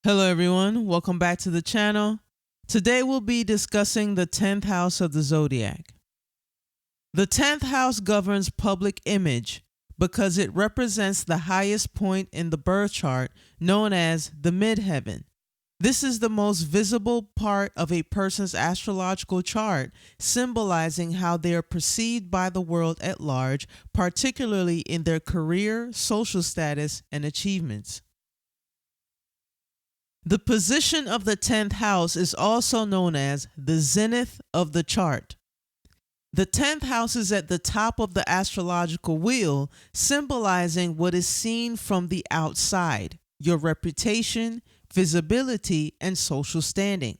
Hello everyone, welcome back to the channel. Today we'll be discussing the 10th house of the Zodiac. The 10th house governs public image because it represents the highest point in the birth chart known as the midheaven. This is the most visible part of a person's astrological chart, symbolizing how they are perceived by the world at large, particularly in their career, social status, and achievements. The position of the 10th house is also known as the zenith of the chart. The 10th house is at the top of the astrological wheel, symbolizing what is seen from the outside, your reputation, visibility, and social standing.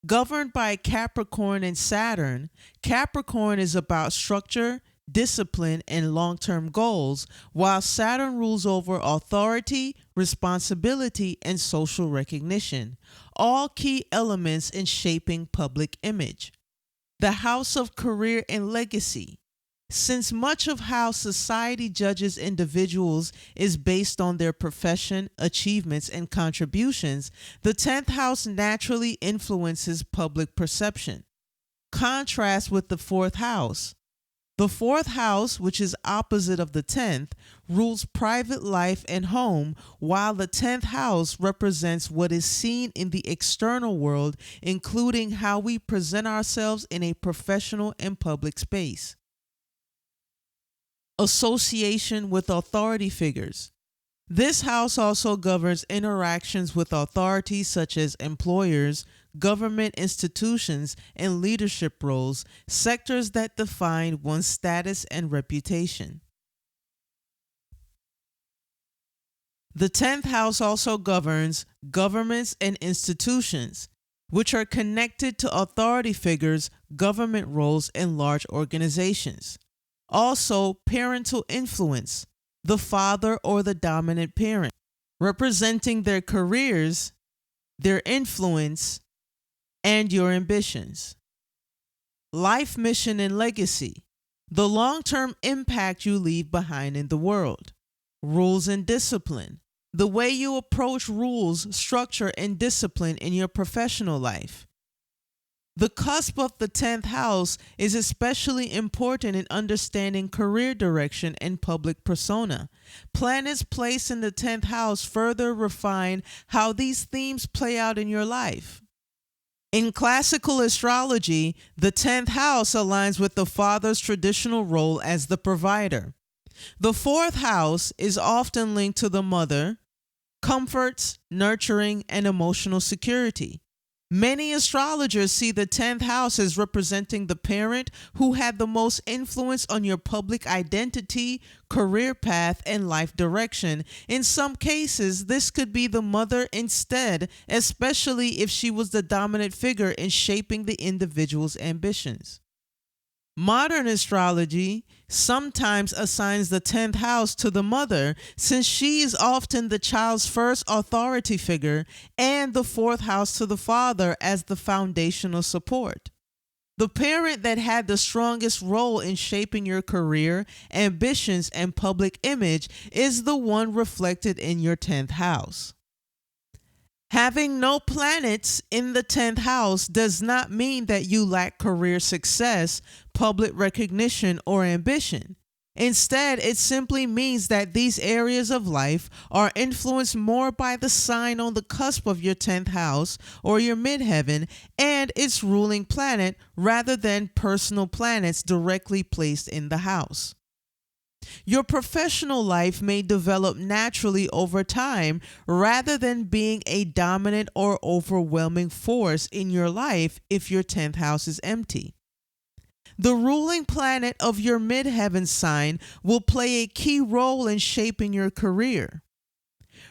Governed by Capricorn and Saturn, Capricorn is about structure, discipline, and long-term goals, while Saturn rules over authority, responsibility, and social recognition, all key elements in shaping public image. The house of career and legacy. Since much of how society judges individuals is based on their profession, achievements, and contributions, the 10th house naturally influences public perception. Contrast with the 4th house. The 4th house, which is opposite of the 10th, rules private life and home, while the 10th house represents what is seen in the external world, including how we present ourselves in a professional and public space. Association with authority figures. This house also governs interactions with authorities such as employers, government institutions, and leadership roles, sectors that define one's status and reputation. The 10th house also governs governments and institutions, which are connected to authority figures, government roles, and large organizations. Also, parental influence, the father or the dominant parent, representing their careers, their influence, and your ambitions. Life mission and legacy, the long-term impact you leave behind in the world. Rules and discipline, the way you approach rules, structure, and discipline in your professional life. The cusp of the 10th house is especially important in understanding career direction and public persona. Planets placed in the 10th house further refine how these themes play out in your life. In classical astrology, the 10th house aligns with the father's traditional role as the provider. The 4th house is often linked to the mother, comforts, nurturing, and emotional security. Many astrologers see the 10th house as representing the parent who had the most influence on your public identity, career path, and life direction. In some cases, this could be the mother instead, especially if she was the dominant figure in shaping the individual's ambitions. Modern astrology sometimes assigns the 10th house to the mother, since she is often the child's first authority figure, and the 4th house to the father as the foundational support. The parent that had the strongest role in shaping your career, ambitions, and public image is the one reflected in your 10th house. Having no planets in the 10th house does not mean that you lack career success, public recognition, or ambition. Instead, it simply means that these areas of life are influenced more by the sign on the cusp of your 10th house or your midheaven and its ruling planet rather than personal planets directly placed in the house. Your professional life may develop naturally over time rather than being a dominant or overwhelming force in your life if your 10th house is empty. The ruling planet of your midheaven sign will play a key role in shaping your career.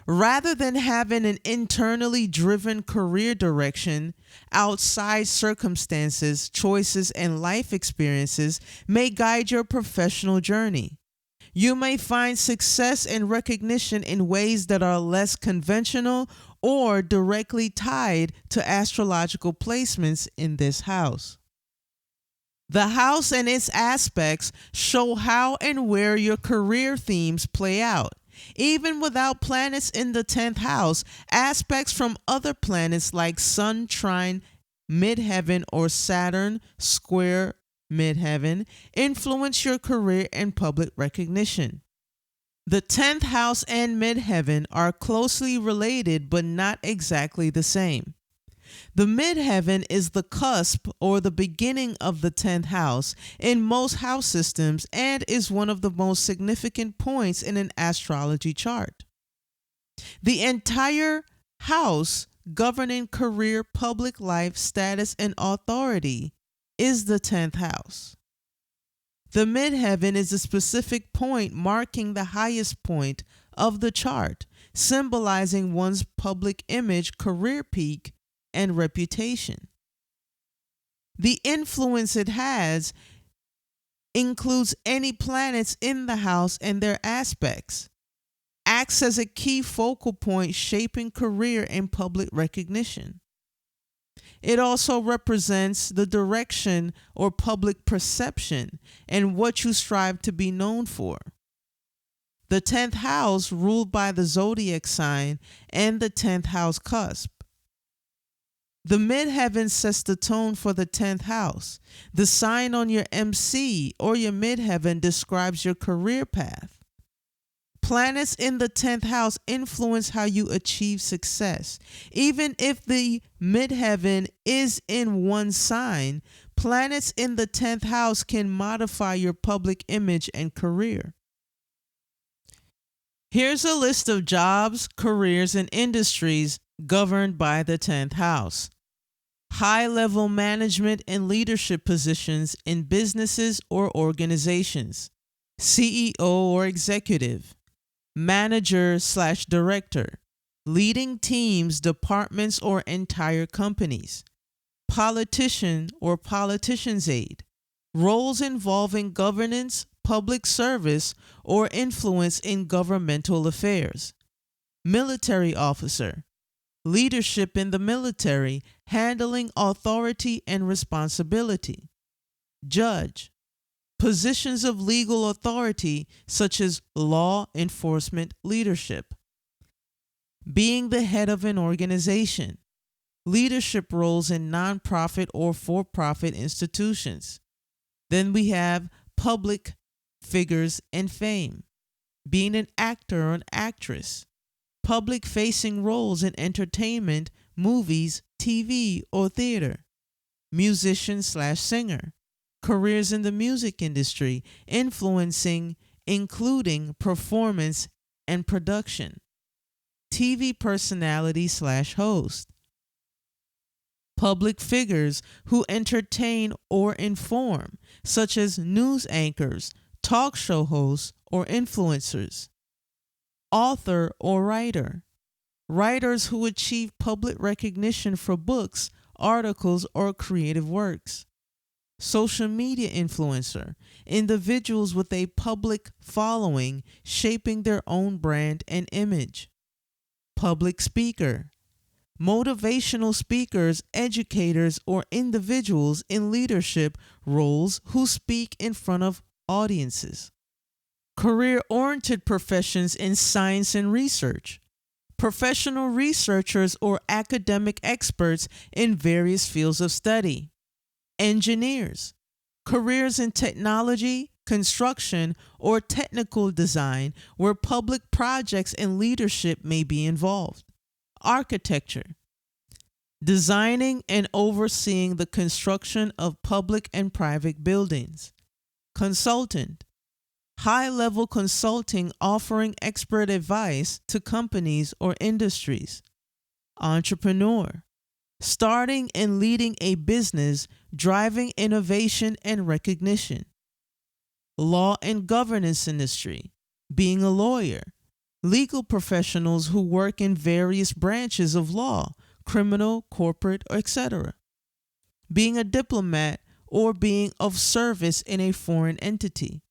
Rather than having an internally driven career direction, outside circumstances, choices, and life experiences may guide your professional journey. You may find success and recognition in ways that are less conventional or directly tied to astrological placements in this house. The house and its aspects show how and where your career themes play out. Even without planets in the 10th house, aspects from other planets like Sun trine midheaven or Saturn square midheaven influence your career and public recognition. The 10th house and midheaven are closely related but not exactly the same. The midheaven is the cusp or the beginning of the 10th house in most house systems and is one of the most significant points in an astrology chart. The entire house governing career, public life, status, and authority is the 10th house. The midheaven is a specific point marking the highest point of the chart, symbolizing one's public image, career peak, and reputation. The influence it has includes any planets in the house and their aspects, acts as a key focal point shaping career and public recognition. It also represents the direction or public perception and what you strive to be known for. The 10th house ruled by the Zodiac sign and the 10th house cusp. The midheaven sets the tone for the 10th house. The sign on your MC or your midheaven describes your career path. Planets in the 10th house influence how you achieve success. Even if the midheaven is in one sign, planets in the 10th house can modify your public image and career. Here's a list of jobs, careers, and industries governed by the 10th house. High-level management and leadership positions in businesses or organizations. CEO or executive. Manager/director. Leading teams, departments, or entire companies. Politician or politician's aide. Roles involving governance, public service, or influence in governmental affairs. Military officer. Leadership in the military, handling authority and responsibility. Judge. Positions of legal authority such as law enforcement leadership. Being the head of an organization. Leadership roles in nonprofit or for-profit institutions. Then we have public figures and fame. Being an actor or an actress. Public-facing roles in entertainment, movies, TV, or theater. Musician/singer. Careers in the music industry, influencing, including performance and production. TV personality/host. Public figures who entertain or inform, such as news anchors, talk show hosts, or influencers. Author or writer. Writers who achieve public recognition for books, articles, or creative works. Social media influencer. Individuals with a public following shaping their own brand and image. Public speaker. Motivational speakers, educators, or individuals in leadership roles who speak in front of audiences. Career-oriented professions in science and research. Professional researchers or academic experts in various fields of study. Engineers. Careers in technology, construction, or technical design where public projects and leadership may be involved. Architecture. Designing and overseeing the construction of public and private buildings. Consultant. High-level consulting offering expert advice to companies or industries. Entrepreneur. Starting and leading a business, driving innovation and recognition. Law and governance industry. Being a lawyer. Legal professionals who work in various branches of law, criminal, corporate, etc. Being a diplomat or being of service in a foreign entity.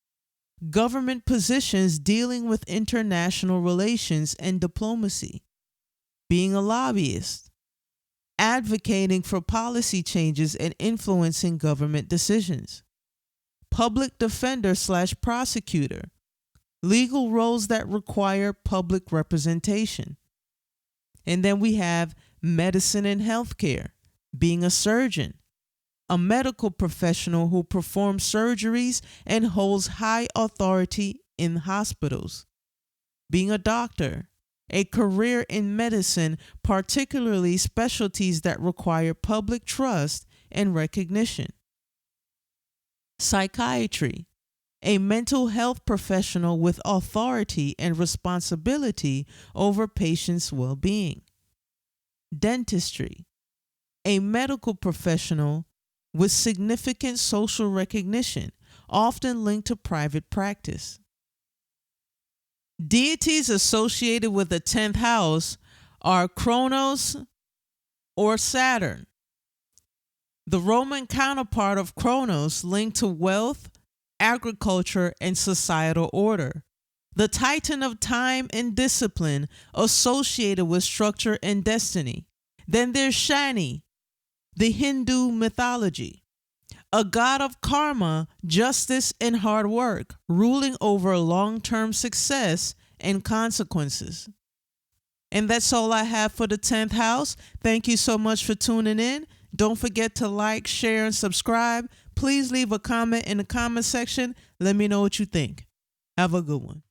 Government positions dealing with international relations and diplomacy. Being a lobbyist. Advocating for policy changes and influencing government decisions. Public defender/prosecutor. legal roles that require public representation. And then we have medicine and healthcare, being a surgeon, a medical professional who performs surgeries and holds high authority in hospitals. Being a doctor, a career in medicine, particularly specialties that require public trust and recognition. Psychiatry, a mental health professional with authority and responsibility over patients' well-being. Dentistry, a medical professional with significant social recognition, often linked to private practice. Deities associated with the 10th house are Kronos or Saturn, the Roman counterpart of Kronos, linked to wealth, agriculture, and societal order. The Titan of time and discipline, associated with structure and destiny. Then there's Shani, the Hindu mythology, a god of karma, justice, and hard work, ruling over long-term success and consequences. And that's all I have for the 10th house. Thank you so much for tuning in. Don't forget to like, share, and subscribe. Please leave a comment in the comment section. Let me know what you think. Have a good one.